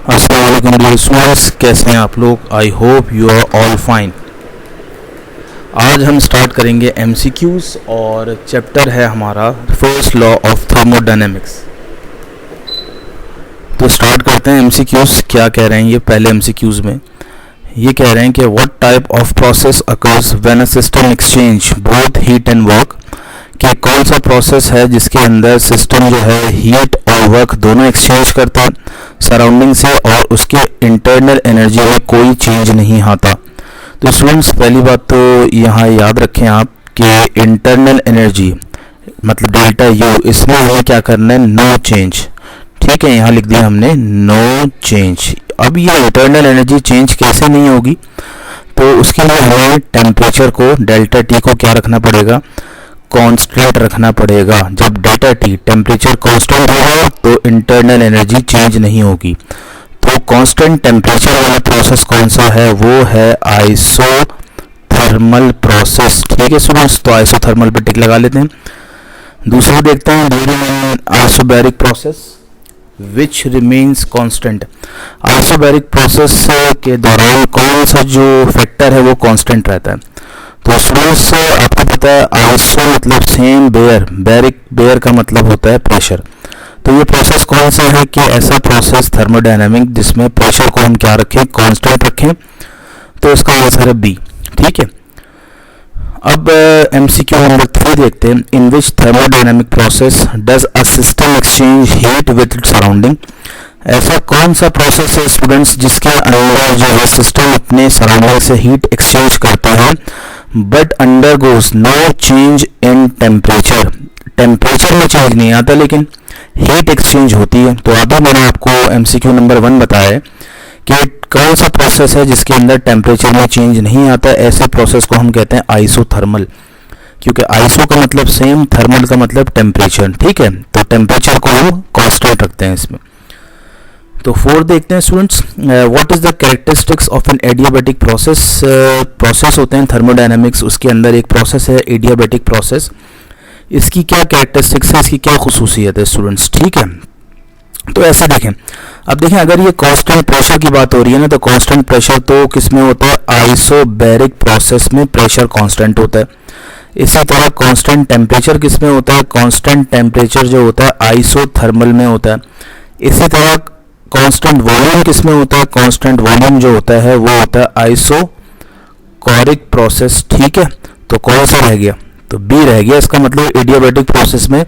अस्सलाम वालेकुम dear students, कैसे हैं आप लोग। I hope you are all fine. आज हम स्टार्ट करेंगे एमसीक्यूज़ और चैप्टर है हमारा फर्स्ट लॉ ऑफ थर्मोडायनेमिक्स। तो स्टार्ट करते हैं एमसीक्यूज़। क्या कह रहे हैं ये पहले एमसीक्यूज़ में ये कह रहे हैं कि what type of process occurs when a system exchange both heat and work, कि कौन सा प्रोसेस है जिसके अंदर सिस्टम जो है हीट और वर्क दोनों एक्सचेंज करता है सराउंडिंग से और उसके इंटरनल एनर्जी में कोई चेंज नहीं आता। तो स्टूडेंट्स पहली बात तो यहाँ याद रखें आप कि इंटरनल एनर्जी मतलब डेल्टा यू, इसमें हमें क्या करना है, नो चेंज। ठीक है, यहाँ लिख दिया हमने नो चेंज। अब ये इंटरनल एनर्जी चेंज कैसे नहीं होगी, तो उसके लिए हमें टेम्परेचर को डेल्टा टी को क्या रखना पड़ेगा, कांस्टेंट रखना पड़ेगा। जब डेल्टा टी टेम्परेचर कांस्टेंट होगा तो इंटरनल एनर्जी चेंज नहीं होगी। तो कांस्टेंट टेम्परेचर वाला प्रोसेस कौन सा है, वो है आइसोथर्मल प्रोसेस। ठीक है स्टूडेंट्स, तो आइसोथर्मल पे टिक लगा लेते हैं। दूसरा देखते हैं during isobaric process which remains constant. Isobaric process के दौरान कौन सा जो फैक्टर है वो कांस्टेंट रहता है। तो स्टूडेंट्स आपको पता है आइसो मतलब सेम, बेयर का मतलब होता है प्रेशर। तो ये प्रोसेस कौन सा है कि ऐसा प्रोसेस थर्मोडायनामिक जिसमें प्रेशर को हम क्या रखें, कांस्टेंट रखें। तो इसका आंसर है बी। ठीक है, अब एमसीक्यू नंबर 3 देखते हैं। In which thermodynamic process does a system exchange heat with its surrounding. ऐसा कौन सा प्रोसेस है स्टूडेंट्स जिसके अंदर जो है सिस्टम अपने सराउंडिंग से हीट एक्सचेंज करता है but undergoes no change in temperature. Temperature में चेंज नहीं आता लेकिन हीट एक्सचेंज होती है। तो अभी मैंने आपको एमसीक्यू नंबर 1 बताया है कि कौन सा प्रोसेस है जिसके अंदर टेम्परेचर में चेंज नहीं आता। ऐसे प्रोसेस को हम कहते हैं आइसोथर्मल, क्योंकि आइसो का मतलब सेम, थर्मल का मतलब टेम्परेचर। ठीक है, तो टेम्परेचर को हम कांस्टेंट रखते हैं इसमें। तो 4 देखते हैं students. What is the characteristics of an adiabatic process. Process होते हैं थर्मोडायनामिक्स, उसके अंदर एक प्रोसेस है एडियाबैटिक प्रोसेस। इसकी क्या कैरेक्टरिस्टिक्स है, इसकी क्या खुसूसियत है स्टूडेंट्स। ठीक है, तो ऐसे देखें। अब देखें, अगर ये कांस्टेंट प्रेशर की बात हो रही है ना, तो कांस्टेंट प्रेशर तो किस में होता है, आइसोबैरिक प्रोसेस में प्रेशर कांस्टेंट होता है। इसी तरह कांस्टेंट टेम्परेचर किस में होता है, कांस्टेंट टेम्परेचर जो होता है आइसोथर्मल में होता है। इसी तरह कांस्टेंट वॉल्यूम किस में होता है, कांस्टेंट वॉल्यूम जो होता है वो होता है आइसोकोरिक प्रोसेस। ठीक है, तो कौन सा रह गया, तो बी रह गया। इसका मतलब एडियाबैटिक प्रोसेस में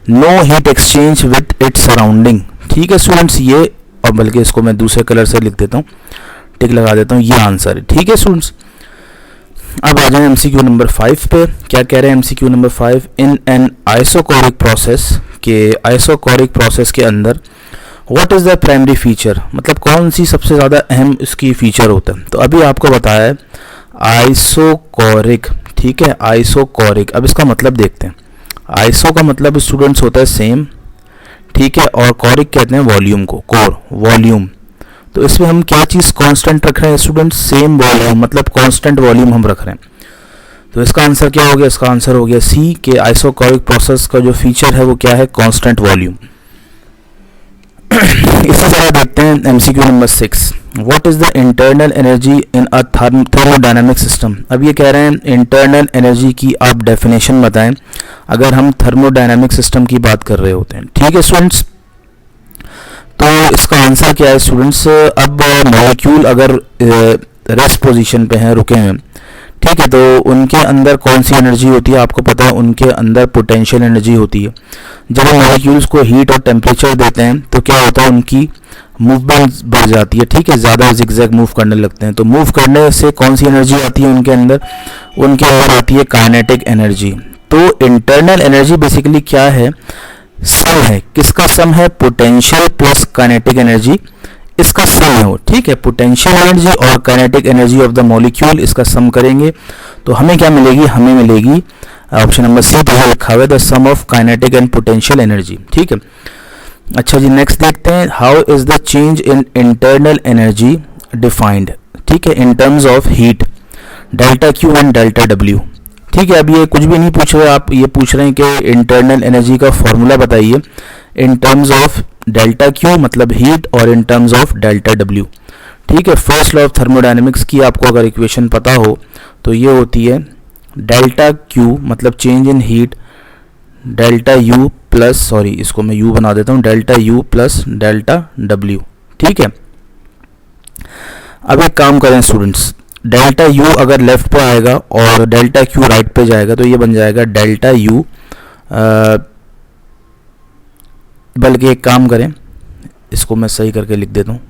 no heat exchange with its surrounding. ठीक है स्टूडेंट्स, ये और बल्कि इसको मैं दूसरे कलर से लिख देता हूँ, टिक लगा देता हूँ, ये आंसर है। ठीक है स्टूडेंट्स, अब आ जाए एमसीक्यू नंबर 5 पे। क्या कह रहे हैं MCQ number 5। In an isochoric process, के आइसोकोरिक प्रोसेस के अंदर what is the primary feature, मतलब कौन सी सबसे ज़्यादा अहम इसकी फीचर होता है। तो अभी आपको बताया है आइसोकोरिक। ठीक है, आइसोकोरिक। अब इसका मतलब देखते हैं। आइसो का मतलब स्टूडेंट्स होता है सेम, ठीक है, और कोरिक कहते हैं वॉल्यूम को, कोर वॉल्यूम। तो इसमें हम क्या चीज़ कांस्टेंट रख रहे हैं स्टूडेंट्स, सेम वॉल्यूम, मतलब कांस्टेंट वॉल्यूम हम रख रहे हैं। तो इसका आंसर क्या हो गया, इसका आंसर हो गया सी, के आइसोकोरिक प्रोसेस का जो फीचर है वो क्या है, कांस्टेंट वॉल्यूम। इसी तरह देखते हैं MCQ number 6। What is the internal energy in a thermodynamic system. अब ये कह रहे हैं इंटरनल एनर्जी की आप डेफिनेशन बताएं अगर हम थर्मोडायनामिक सिस्टम की बात कर रहे होते हैं। ठीक है स्टूडेंट्स, तो इसका आंसर क्या है स्टूडेंट्स। अब मॉलिक्यूल अगर रेस्ट पोजीशन पे हैं, रुके हैं, ठीक है, तो उनके अंदर कौन सी एनर्जी होती है, आपको पता है उनके अंदर पोटेंशियल एनर्जी होती है। जब हम मॉलिक्यूल्स को हीट और टेम्परेचर देते हैं तो क्या होता है, उनकी मूवमेंट बढ़ जाती है। ठीक है, ज़्यादा जिगजैग मूव करने लगते हैं। तो मूव करने से कौन सी एनर्जी आती है उनके अंदर आती है काइनेटिक एनर्जी। तो इंटरनल एनर्जी बेसिकली क्या है, सम है। किसका सम है, पोटेंशियल प्लस काइनेटिक एनर्जी, इसका सम है वो। ठीक है, पोटेंशियल एनर्जी और kinetic energy of the molecule, इसका सम करेंगे तो हमें क्या मिलेगी, हमें मिलेगी ऑप्शन नंबर सी पे लिखा हुआ है the sum of kinetic and potential energy. ठीक है, अच्छा जी, नेक्स्ट देखते हैं। How is the change in internal energy defined. ठीक है, in terms of heat, delta Q and delta W. ठीक है, अब ये कुछ भी नहीं पूछ रहे, आप ये पूछ रहे हैं कि इंटरनल एनर्जी का फॉर्मूला बताइए इन टर्म्स ऑफ डेल्टा क्यू मतलब हीट और इन टर्म्स ऑफ डेल्टा डब्ल्यू। ठीक है, फर्स्ट लॉ ऑफ थर्मोडायनेमिक्स की आपको अगर इक्वेशन पता हो तो ये होती है डेल्टा क्यू मतलब change in heat, delta U plus, sorry इसको मैं यू बना देता हूँ, delta U plus delta W. ठीक है, अब एक काम करें स्टूडेंट्स, डेल्टा यू अगर लेफ्ट पे आएगा और डेल्टा क्यू राइट पे जाएगा तो ये बन जाएगा डेल्टा यू, बल्कि एक काम करें इसको मैं सही करके लिख देता हूँ।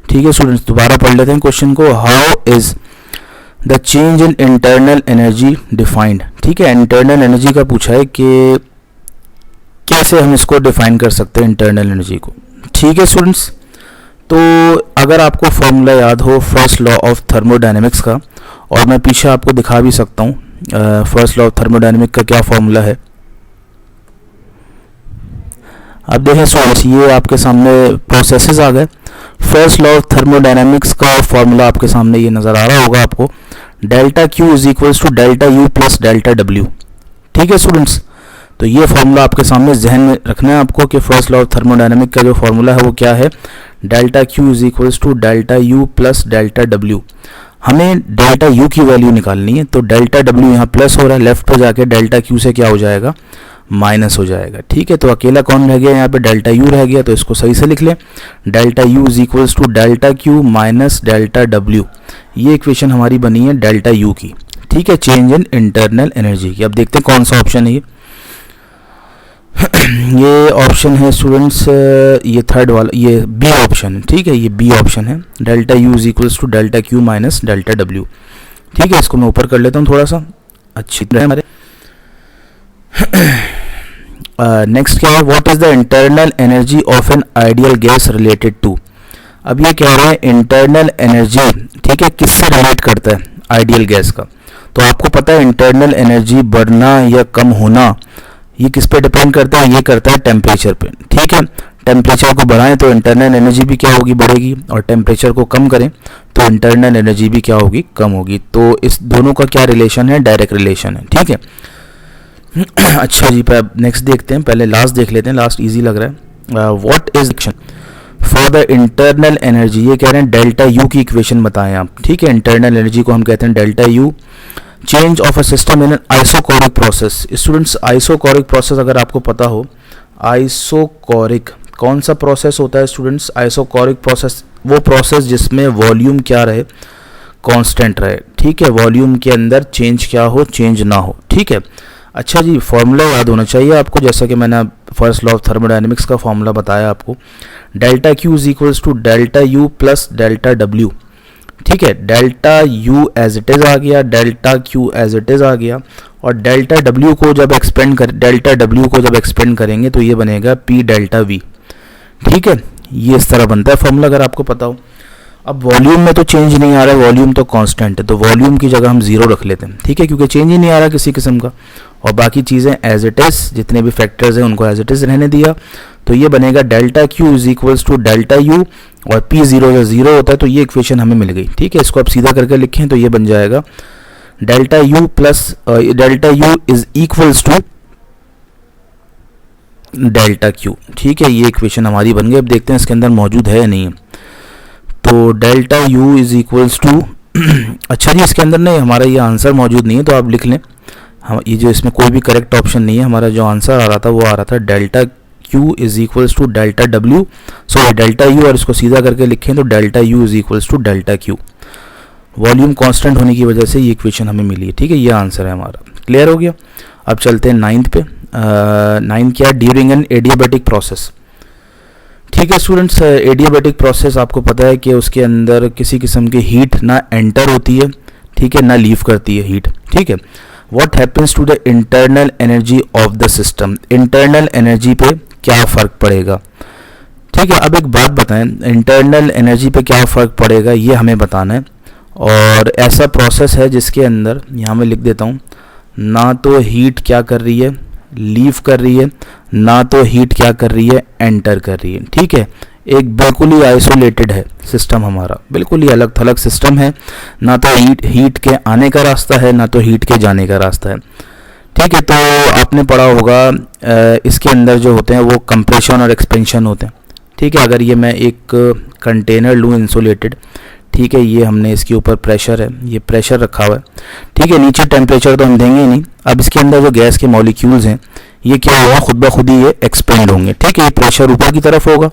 ठीक है स्टूडेंट्स, दोबारा पढ़ लेते हैं क्वेश्चन को। How is the change in internal energy defined. ठीक है, इंटरनल एनर्जी का पूछा है कि कैसे हम इसको डिफाइन कर सकते हैं इंटरनल एनर्जी को। ठीक है स्टूडेंट्स, तो अगर आपको फॉर्मूला याद हो फर्स्ट लॉ ऑफ थर्मोडायनेमिक्स का, और मैं पीछे आपको दिखा भी सकता हूँ फर्स्ट लॉ ऑफ थर्मोडायनेमिक्स का क्या फॉर्मूला है। अब देखें स्टूडेंट्स, ये आपके सामने प्रोसेसेस आ गए। फर्स्ट लॉ ऑफ थर्मोडायनेमिक्स का फॉर्मूला आपके सामने ये नज़र आ रहा होगा आपको, delta Q is equals to delta U plus delta W. ठीक है स्टूडेंट्स, तो ये फॉर्मूला आपके सामने जहन में रखना है आपको कि फर्स्ट लॉ ऑफ थर्मोडायनेमिक्स का जो फॉर्मूला है वो क्या है, delta Q is equals to delta U plus delta W. हमें डेल्टा यू की वैल्यू निकालनी है, तो डेल्टा डब्ल्यू यहाँ प्लस हो रहा है, लेफ्ट पर जाके डेल्टा क्यू से क्या हो जाएगा, माइनस हो जाएगा। ठीक है, तो अकेला कौन रह गया यहाँ पे, डेल्टा यू रह गया, तो इसको सही से लिख लें, delta U is equals to delta Q minus delta W. ये इक्वेशन हमारी बनी है डेल्टा यू की। ठीक है, चेंज इन इंटरनल एनर्जी की। अब देखते हैं कौन सा ऑप्शन है ये ऑप्शन है स्टूडेंट्स, ये थर्ड वाला, ये बी ऑप्शन है। ठीक है, ये बी ऑप्शन है, delta U is equals to delta Q minus delta W. ठीक है, इसको मैं ऊपर कर लेता हूँ थोड़ा सा अच्छी तरह हमारे। नेक्स्ट क्या है, what is the internal energy of an ideal gas related to. अब ये कह रहे हैं इंटरनल एनर्जी, ठीक है, किससे रिलेट करता है आइडियल गैस का। तो आपको पता है इंटरनल एनर्जी बढ़ना या कम होना ये किस पे डिपेंड करता है, ये करता है टेम्परेचर पे। ठीक है, टेम्परेचर को बढ़ाएं तो इंटरनल एनर्जी भी क्या होगी, बढ़ेगी, और टेम्परेचर को कम करें तो इंटरनल एनर्जी भी क्या होगी, कम होगी। तो इस दोनों का क्या रिलेशन है, डायरेक्ट रिलेशन है। ठीक है, अच्छा जी, नेक्स्ट देखते हैं, पहले लास्ट देख लेते हैं, लास्ट इजी लग रहा है। What is equation for the internal energy, ये कह रहे हैं डेल्टा यू की इक्वेशन बताएं आप। ठीक है, इंटरनल एनर्जी को हम कहते हैं delta U, change of a system in an isochoric process. Students, isochoric process अगर आपको पता हो, आइसोकोरिक कौन सा प्रोसेस होता है स्टूडेंट्स, आइसोकोरिक प्रोसेस वो प्रोसेस जिसमें वॉल्यूम क्या रहे, कांस्टेंट रहे। ठीक है, वॉल्यूम के अंदर चेंज क्या हो, चेंज ना हो। ठीक है, अच्छा जी, फॉर्मूला याद होना चाहिए आपको, जैसा कि मैंने फर्स्ट लॉ ऑफ थर्मोडायनेमिक्स का फॉर्मूला बताया आपको, delta Q is equals to delta U plus delta W. ठीक है, delta U as it is आ गया, delta Q as it is आ गया, और डेल्टा डब्ल्यू को जब एक्सपेंड करेंगे तो ये बनेगा पी डेल्टा वी। ठीक है, ये इस तरह बनता है फॉर्मूला अगर आपको पता हो। अब वॉल्यूम में तो चेंज नहीं आ रहा है, वॉल्यूम तो कांस्टेंट है, तो वॉल्यूम की जगह हम जीरो रख लेते हैं। ठीक है, क्योंकि चेंज ही नहीं आ रहा किसी किस्म का, और बाकी चीज़ें एज इट इज, जितने भी फैक्टर्स हैं उनको एज इट इज रहने दिया। तो ये बनेगा delta Q is equals to delta U, और पी जीरो से जीरो होता है, तो ये इक्वेशन हमें मिल गई। ठीक है, इसको आप सीधा करके लिखें तो ये बन जाएगा delta U plus delta U is equals to delta Q. ठीक है, ये इक्वेशन हमारी बन गई। अब देखते हैं इसके अंदर मौजूद है या नहीं है। तो delta U is equals to अच्छा जी, इसके अंदर नहीं, हमारा ये आंसर मौजूद नहीं है, तो आप लिख लें, हम ये जो इसमें कोई भी करेक्ट ऑप्शन नहीं है, हमारा जो आंसर आ रहा था वो आ रहा था delta Q is equals to delta W, sorry delta U, और इसको सीधा करके लिखें तो delta U is equals to delta Q. Volume constant होने की वजह से ये इक्वेशन हमें मिली है। ठीक है, ये आंसर है हमारा। क्लियर हो गया। अब चलते हैं नाइन्थ पे। नाइन्थ क्या है, ड्यूरिंग एन एडियाबैटिक प्रोसेस। ठीक है स्टूडेंट्स, एडियाबैटिक प्रोसेस आपको पता है कि उसके अंदर किसी किस्म की हीट ना एंटर होती है, ठीक है, ना लीव करती है हीट। ठीक है, what happens to the internal energy of the system, internal energy पे क्या फ़र्क पड़ेगा। ठीक है, अब एक बात बताएं, इंटरनल एनर्जी पे क्या फ़र्क पड़ेगा ये हमें बताना है। और ऐसा प्रोसेस है जिसके अंदर, यहाँ मैं लिख देता हूँ, ना तो हीट क्या कर रही है, लीव कर रही है, ना तो हीट क्या कर रही है, एंटर कर रही है। ठीक है, एक बिल्कुल ही आइसोलेटेड है सिस्टम हमारा, बिल्कुल ही अलग थलग सिस्टम है, ना तो हीट के आने का रास्ता है, ना तो हीट के जाने का रास्ता है। ठीक है, तो आपने पढ़ा होगा इसके अंदर जो होते हैं वो कंप्रेशन और एक्सपेंशन होते हैं। ठीक है, अगर ये मैं एक कंटेनर लूँ इंसुलेटेड, ठीक है, ये हमने इसके ऊपर प्रेशर है, ये प्रेशर रखा हुआ है, ठीक है, नीचे टेम्परेचर तो हम देंगे ही नहीं। अब इसके अंदर जो गैस के मॉलिक्यूल्स हैं ये क्या होगा, खुद ब खुद ही ये एक्सपेंड होंगे। ठीक है, ये प्रेशर ऊपर की तरफ होगा,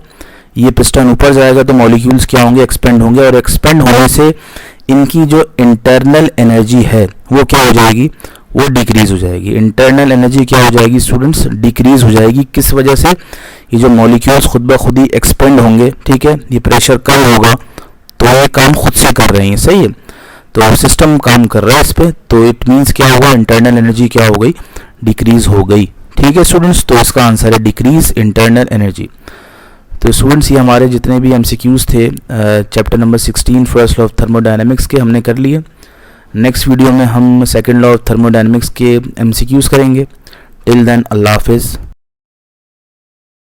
ये पिस्टन ऊपर जाएगा तो मॉलिक्यूल्स क्या होंगे, एक्सपेंड होंगे, और एक्सपेंड होने से इनकी जो इंटरनल एनर्जी है वो क्या हो जाएगी, वो डिक्रीज हो जाएगी। इंटरनल एनर्जी क्या हो जाएगी स्टूडेंट्स, डिक्रीज हो जाएगी। किस वजह से, ये जो मॉलिक्यूल्स खुद ब खुद ही एक्सपेंड होंगे, ठीक है, ये प्रेशर कम होगा तो ये काम खुद से कर रहे हैं, सही है, तो सिस्टम काम कर रहा है इस पर, तो इट मीन्स क्या होगा, इंटरनल एनर्जी क्या हो गई, डिक्रीज हो गई। ठीक है स्टूडेंट्स, तो इसका आंसर है डिक्रीज इंटरनल एनर्जी। तो स्टूडेंट्स ये हमारे जितने भी एमसीक्यूज थे chapter number 16 first law of thermodynamics के हमने कर लिए। नेक्स्ट वीडियो में हम सेकंड लॉ ऑफ थर्मोडायनेमिक्स के एमसीक्यूज करेंगे। टिल देन अल्लाह हाफिज़।